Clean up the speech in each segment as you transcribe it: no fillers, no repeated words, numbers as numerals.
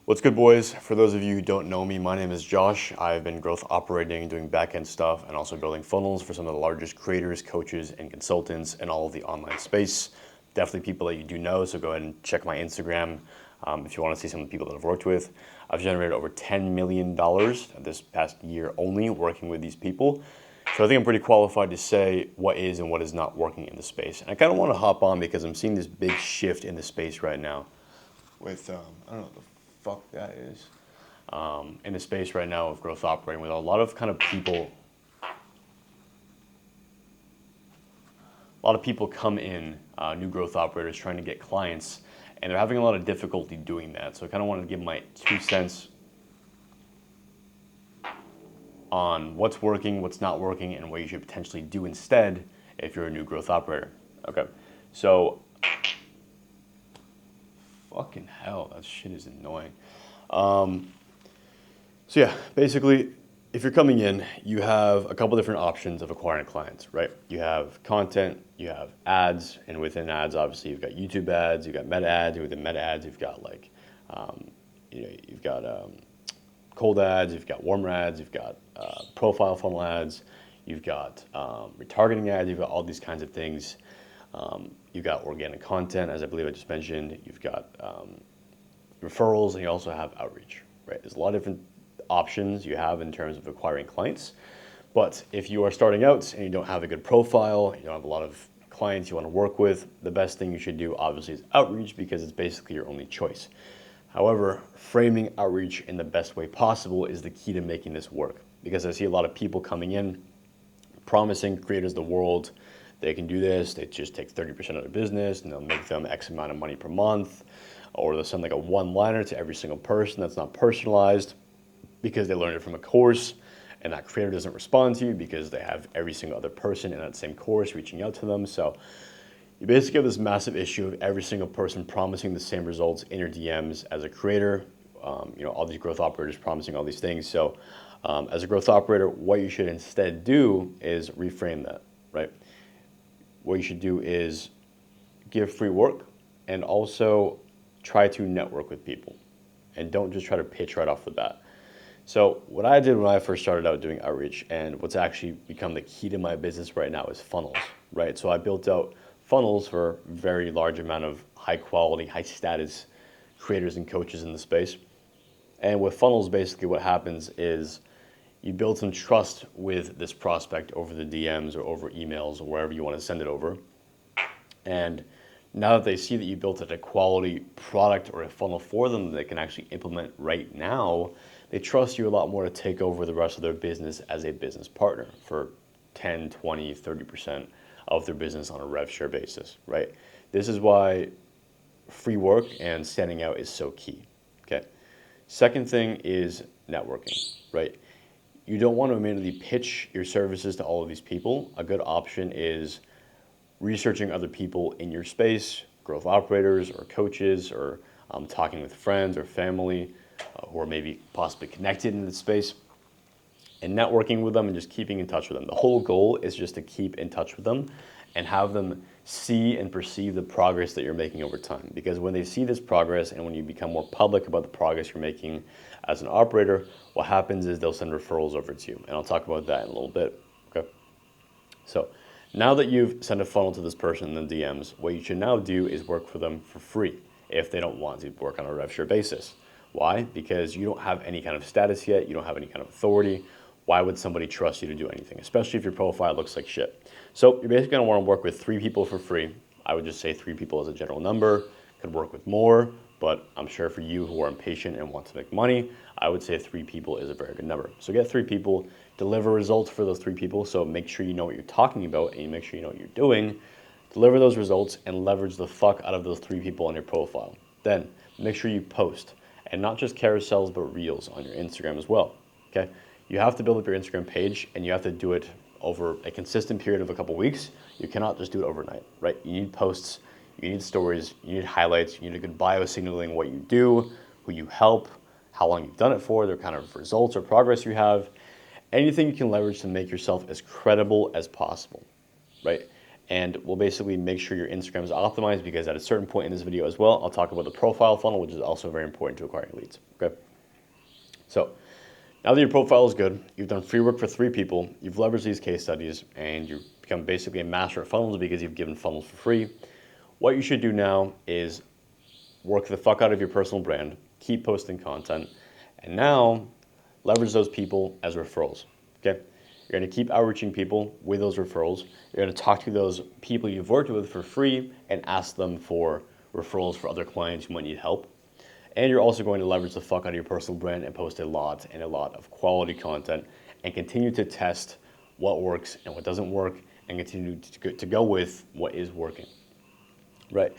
What's good, boys? For those of you who don't know me, my name is Josh. I've been growth operating, doing back-end stuff, and also building funnels for some of the largest creators, coaches, and consultants in all of the online space. Definitely people that you do know, so go ahead and check my Instagram if you want to see some of the people that I've worked with. I've generated over $10 million this past year only working with these people. So I think I'm pretty qualified to say what is and what is not working in the space. And I kind of want to hop on because I'm seeing this big shift in the space right now with, I don't know what the fuck that is, in the space right now of growth operating with a lot of kind of people, come in, new growth operators trying to get clients, and they're having a lot of difficulty doing that. So I kind of wanted to give my 2 cents on what's working, what's not working, and what you should potentially do instead if you're a new growth operator. Okay, so fucking hell, that shit is annoying. So yeah, basically, if you're coming in, you have a couple different options of acquiring clients, right? You have content, you have ads, and within ads, obviously, you've got YouTube ads, you've got meta ads, and within meta ads, you've got like, you've got cold ads, you've got warmer ads, you've got profile funnel ads, you've got retargeting ads, you've got all these kinds of things. You've got organic content, as I believe I just mentioned. You've got referrals, and you also have outreach, right? There's a lot of different options you have in terms of acquiring clients. But if you are starting out and you don't have a good profile, you don't have a lot of clients you want to work with, the best thing you should do obviously is outreach because it's basically your only choice. However, framing outreach in the best way possible is the key to making this work, because I see a lot of people coming in promising creators the world. They can do this, they just take 30% of their business and they'll make them X amount of money per month, or they'll send like a one-liner to every single person that's not personalized because they learned it from a course, and that creator doesn't respond to you because they have every single other person in that same course reaching out to them. So you basically have this massive issue of every single person promising the same results in your DMs as a creator. All these growth operators promising all these things. So as a growth operator, what you should instead do is reframe that, right? What you should do is give free work and also try to network with people, and don't just try to pitch right off the bat. So what I did when I first started out doing outreach, and what's actually become the key to my business right now, is funnels, right? So I built out funnels for a very large amount of high quality, high status creators and coaches in the space. And with funnels, basically what happens is you build some trust with this prospect over the DMs or over emails or wherever you want to send it over. And now that they see that you built a quality product or a funnel for them that they can actually implement right now, they trust you a lot more to take over the rest of their business as a business partner for 10, 20, 30% of their business on a rev share basis, right? This is why free work and standing out is so key, okay? Second thing is networking, right? You don't want to immediately pitch your services to all of these people. A good option is researching other people in your space, growth operators or coaches, or talking with friends or family who are maybe possibly connected in the space, and networking with them and just keeping in touch with them. The whole goal is just to keep in touch with them and have them see and perceive the progress that you're making over time. Because when they see this progress and when you become more public about the progress you're making as an operator, what happens is they'll send referrals over to you. And I'll talk about that in a little bit, okay? So now that you've sent a funnel to this person in the DMs, what you should now do is work for them for free if they don't want to work on a rev share basis. Why? Because you don't have any kind of status yet, you don't have any kind of authority. Why would somebody trust you to do anything, especially if your profile looks like shit? So you're basically gonna wanna work with 3 people for free. I would just say 3 people as a general number. Could work with more, but I'm sure for you who are impatient and want to make money, I would say 3 people is a very good number. So get 3 people, deliver results for those 3 people. So make sure you know what you're talking about and you make sure you know what you're doing. Deliver those results and leverage the fuck out of those 3 people on your profile. Then make sure you post, and not just carousels, but reels on your Instagram as well, okay? You have to build up your Instagram page, and you have to do it over a consistent period of a couple weeks. You cannot just do it overnight, right? You need posts, you need stories, you need highlights, you need a good bio signaling what you do, who you help, how long you've done it for, the kind of results or progress you have. Anything you can leverage to make yourself as credible as possible, right? and we'll basically make sure your Instagram is optimized, because at a certain point in this video as well, I'll talk about the profile funnel, which is also very important to acquiring leads, okay? So now that your profile is good, you've done free work for 3 people, you've leveraged these case studies, and you've become basically a master at funnels because you've given funnels for free. What you should do now is work the fuck out of your personal brand, keep posting content, and now leverage those people as referrals, okay? You're gonna keep outreaching people with those referrals. You're gonna talk to those people you've worked with for free and ask them for referrals for other clients who might need help. And you're also going to leverage the fuck out of your personal brand and post a lot of quality content, and continue to test what works and what doesn't work, and continue to go with what is working, right?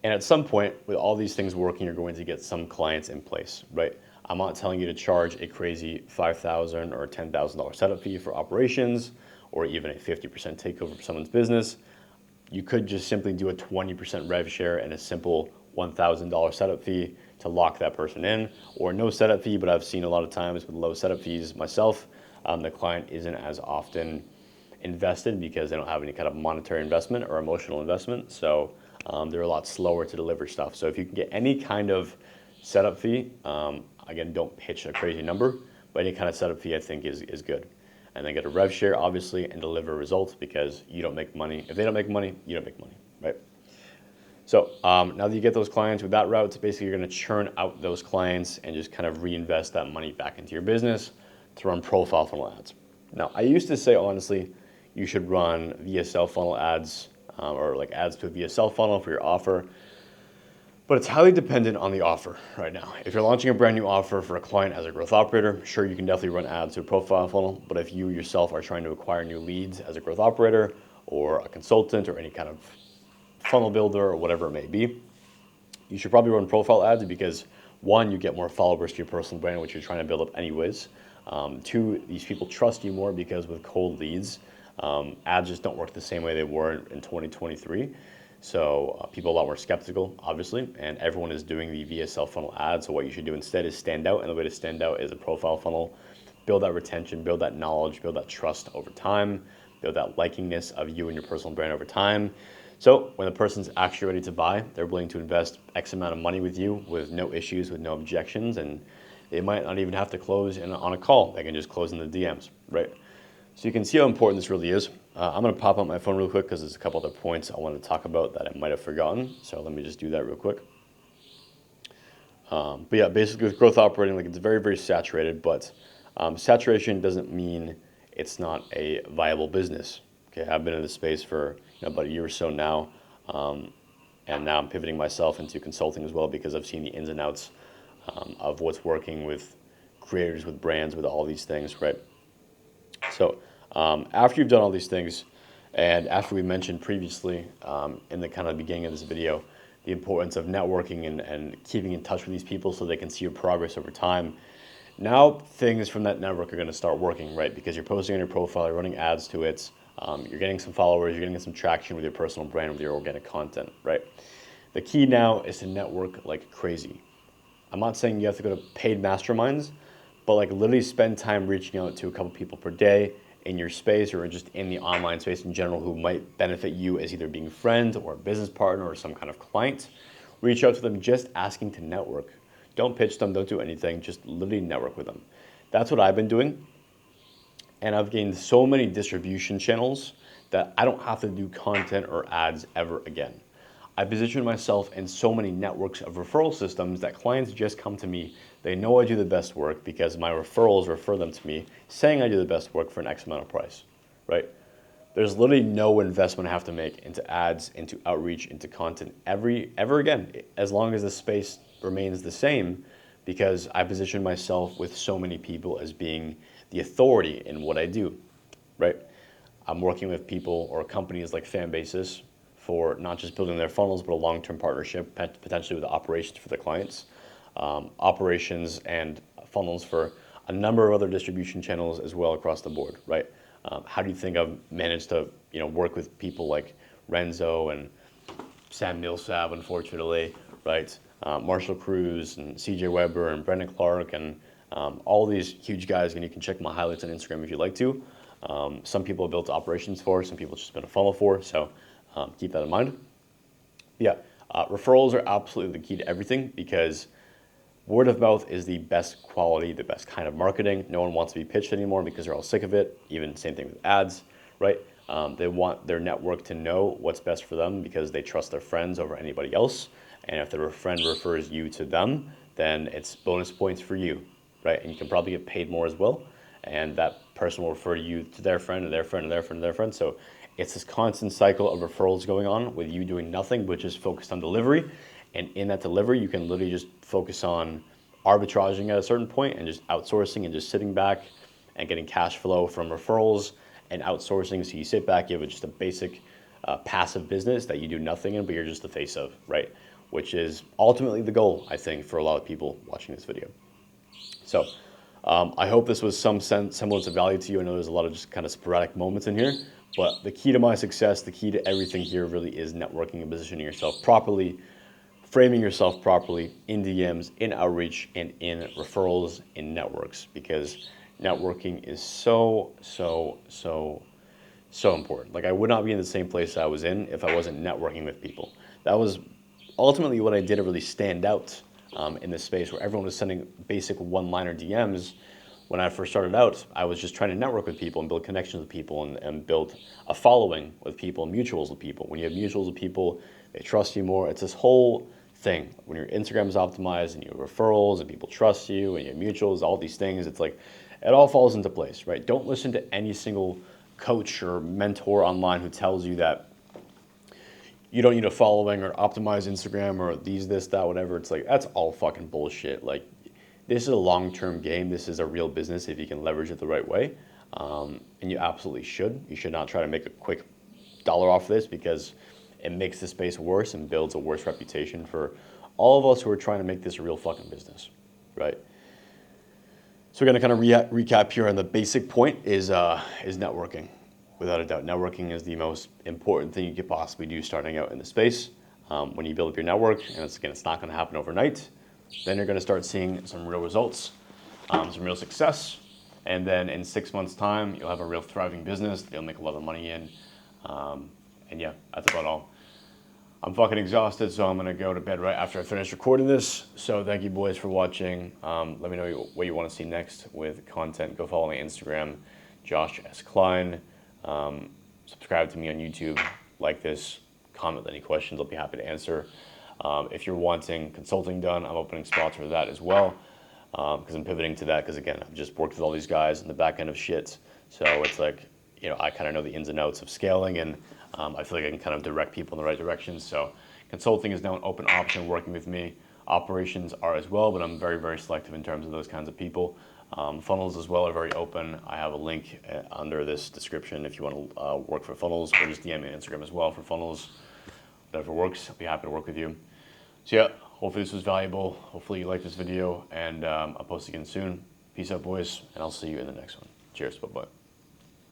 And at some point, with all these things working, you're going to get some clients in place, right? I'm not telling you to charge a crazy $5,000 or $10,000 setup fee for operations, or even a 50% takeover for someone's business. You could just simply do a 20% rev share and a simple $1,000 setup fee to lock that person in, or no setup fee. But I've seen a lot of times with low setup fees myself, the client isn't as often invested because they don't have any kind of monetary investment or emotional investment. So they're a lot slower to deliver stuff. So if you can get any kind of setup fee, again, don't pitch a crazy number, but any kind of setup fee I think is good. And then get a rev share, obviously, and deliver results, because you don't make money. If they don't make money, you don't make money, right? So now that you get those clients with that route, basically you're gonna churn out those clients and just kind of reinvest that money back into your business to run profile funnel ads. Now, I used to say, honestly, you should run VSL funnel ads, or like ads to a VSL funnel for your offer. But it's highly dependent on the offer right now. If you're launching a brand new offer for a client as a growth operator, sure, you can definitely run ads to a profile funnel. But if you yourself are trying to acquire new leads as a growth operator or a consultant or any kind of funnel builder or whatever it may be, you should probably run profile ads, because 1, you get more followers to your personal brand, which you're trying to build up anyways. 2, these people trust you more, because with cold leads, ads just don't work the same way they were in 2023. So people are a lot more skeptical, obviously, and everyone is doing the VSL funnel ad. So what you should do instead is stand out, and the way to stand out is a profile funnel. Build that retention, build that knowledge, build that trust over time, build that likingness of you and your personal brand over time. So when the person's actually ready to buy, they're willing to invest X amount of money with you with no issues, with no objections, and they might not even have to close on a call. They can just close in the DMs, right? So you can see how important this really is. I'm gonna pop up my phone real quick, because there's a couple other points I want to talk about that I might have forgotten. So let me just do that real quick. But yeah, basically with growth operating, like, it's very, very saturated, but saturation doesn't mean it's not a viable business. Okay, I've been in this space for about a year or so now, and now I'm pivoting myself into consulting as well, because I've seen the ins and outs of what's working with creators, with brands, with all these things, right? So after you've done all these things, and after we mentioned previously in the kind of beginning of this video, the importance of networking and keeping in touch with these people so they can see your progress over time, now things from that network are going to start working, right? Because you're posting on your profile, you're running ads to it, you're getting some followers, you're getting some traction with your personal brand, with your organic content, right? The key now is to network like crazy. I'm not saying you have to go to paid masterminds, but like literally spend time reaching out to a couple people per day in your space, or just in the online space in general, who might benefit you as either being a friend or a business partner or some kind of client. Reach out to them just asking to network. Don't pitch them, don't do anything, just literally network with them. That's what I've been doing. And I've gained so many distribution channels that I don't have to do content or ads ever again. I position myself in so many networks of referral systems that clients just come to me. They know I do the best work because my referrals refer them to me, saying I do the best work for an X amount of price, right? There's literally no investment I have to make into ads, into outreach, into content ever again, as long as the space remains the same, because I position myself with so many people as being the authority in what I do, right? I'm working with people or companies like Fanbasis for not just building their funnels, but a long-term partnership, potentially with operations for the clients, operations and funnels for a number of other distribution channels as well across the board, right? How do you think I've managed to, work with people like Renzo and Sam Millsap, unfortunately, right? Marshall Cruz and CJ Weber and Brendan Clark and all these huge guys, and you can check my highlights on Instagram if you'd like to. Some people have built operations for, some people just been a funnel for, so keep that in mind. Yeah, referrals are absolutely the key to everything because word of mouth is the best quality, the best kind of marketing. No one wants to be pitched anymore because they're all sick of it. Even same thing with ads, right? They want their network to know what's best for them because they trust their friends over anybody else. And if their friend refers you to them, then it's bonus points for you, right? And you can probably get paid more as well. And that person will refer you to their friend and their friend and their friend and their friend. So it's this constant cycle of referrals going on with you doing nothing but just focused on delivery. And in that delivery, you can literally just focus on arbitraging at a certain point and just outsourcing and just sitting back and getting cash flow from referrals and outsourcing. So you sit back, you have just a basic passive business that you do nothing in, but you're just the face of, right? Which is ultimately the goal, I think, for a lot of people watching this video. So I hope this was some semblance of value to you. I know there's a lot of just kind of sporadic moments in here, but the key to my success, the key to everything here really is networking and positioning yourself properly, framing yourself properly in DMs, in outreach, and in referrals, in networks, because networking is so important. Like I would not be in the same place I was in if I wasn't networking with people. That was ultimately what I did to really stand out in this space where everyone was sending basic one-liner DMs. When I first started out, I was just trying to network with people and build connections with people and build a following with people and mutuals with people. When you have mutuals with people, they trust you more. It's this whole thing. When your Instagram is optimized and you have referrals and people trust you and you have mutuals, all these things, it's like it all falls into place, right? Don't listen to any single coach or mentor online who tells you that you don't need a following or optimize Instagram or this, that, whatever. It's like, that's all fucking bullshit. Like, this is a long-term game. This is a real business if you can leverage it the right way. And you absolutely should. You should not try to make a quick dollar off this because it makes the space worse and builds a worse reputation for all of us who are trying to make this a real fucking business, right? So we're gonna kind of recap here on the basic point is networking. Without a doubt, networking is the most important thing you could possibly do starting out in the space. When you build up your network, and it's not gonna happen overnight, then you're gonna start seeing some real results, some real success, and then in 6 months' time, you'll have a real thriving business that you'll make a lot of money in. And yeah, that's about all. I'm fucking exhausted, so I'm gonna go to bed right after I finish recording this. So thank you boys for watching. Let me know what you wanna see next with content. Go follow me on Instagram, Josh S. Klein. Subscribe to me on YouTube, like this, comment any questions, I'll be happy to answer. If you're wanting consulting done, I'm opening spots for that as well, because I'm pivoting to that, because again, I've just worked with all these guys in the back end of shit, so it's like, you know, I kind of know the ins and outs of scaling, and I feel like I can kind of direct people in the right direction. So consulting is now an open option working with me. Operations are as well, but I'm very, very selective in terms of those kinds of people. Funnels as well are very open. I have a link under this description if you want to work for funnels, or just DM me on Instagram as well for funnels. Whatever works, I'll be happy to work with you. So yeah, hopefully this was valuable. Hopefully you liked this video, and I'll post again soon. Peace out, boys, and I'll see you in the next one. Cheers, bye-bye.